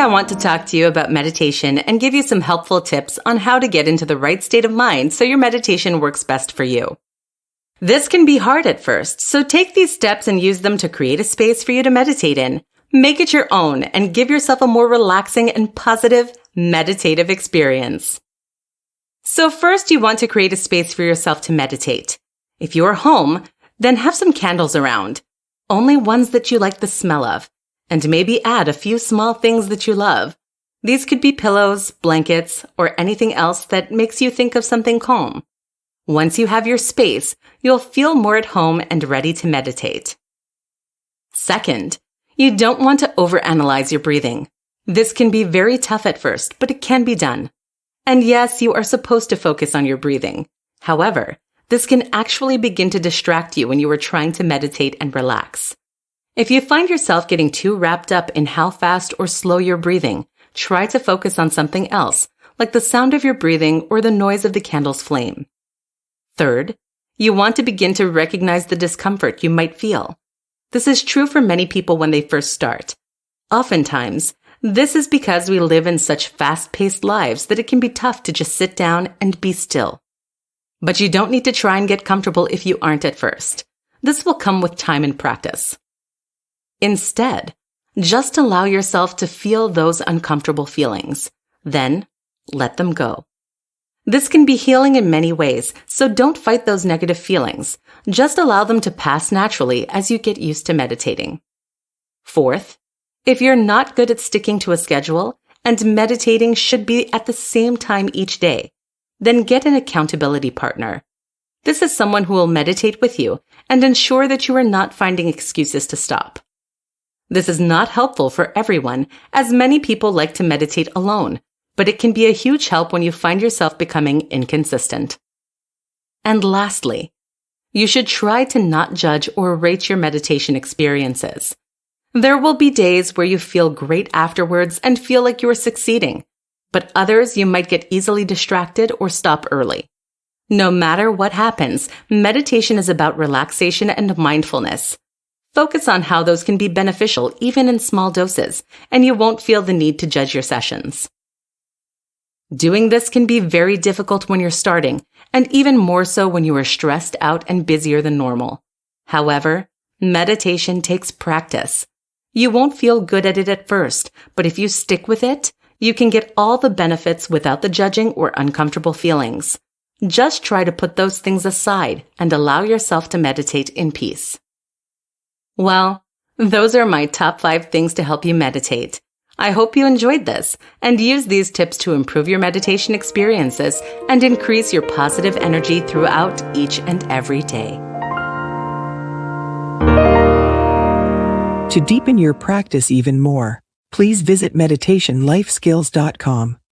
I want to talk to you about meditation and give you some helpful tips on how to get into the right state of mind so your meditation works best for you. This can be hard at first, so take these steps and use them to create a space for you to meditate in. Make it your own and give yourself a more relaxing and positive meditative experience. So first, you want to create a space for yourself to meditate. If you are home, then have some candles around, only ones that you like the smell of, and maybe add a few small things that you love. These could be pillows, blankets, or anything else that makes you think of something calm. Once you have your space, you'll feel more at home and ready to meditate. Second, you don't want to overanalyze your breathing. This can be very tough at first, but it can be done. And yes, you are supposed to focus on your breathing. However, this can actually begin to distract you when you are trying to meditate and relax. If you find yourself getting too wrapped up in how fast or slow you're breathing, try to focus on something else, like the sound of your breathing or the noise of the candle's flame. Third, you want to begin to recognize the discomfort you might feel. This is true for many people when they first start. Oftentimes, this is because we live in such fast-paced lives that it can be tough to just sit down and be still. But you don't need to try and get comfortable if you aren't at first. This will come with time and practice. Instead, just allow yourself to feel those uncomfortable feelings. Then, let them go. This can be healing in many ways, so don't fight those negative feelings. Just allow them to pass naturally as you get used to meditating. Fourth, if you're not good at sticking to a schedule and meditating should be at the same time each day, then get an accountability partner. This is someone who will meditate with you and ensure that you are not finding excuses to stop. This is not helpful for everyone, as many people like to meditate alone, but it can be a huge help when you find yourself becoming inconsistent. And lastly, you should try to not judge or rate your meditation experiences. There will be days where you feel great afterwards and feel like you are succeeding, but others you might get easily distracted or stop early. No matter what happens, meditation is about relaxation and mindfulness. Focus on how those can be beneficial even in small doses, and you won't feel the need to judge your sessions. Doing this can be very difficult when you're starting, and even more so when you are stressed out and busier than normal. However, meditation takes practice. You won't feel good at it at first, but if you stick with it, you can get all the benefits without the judging or uncomfortable feelings. Just try to put those things aside and allow yourself to meditate in peace. Well, those are my top 5 things to help you meditate. I hope you enjoyed this and use these tips to improve your meditation experiences and increase your positive energy throughout each and every day. To deepen your practice even more, please visit meditationlifeskills.com.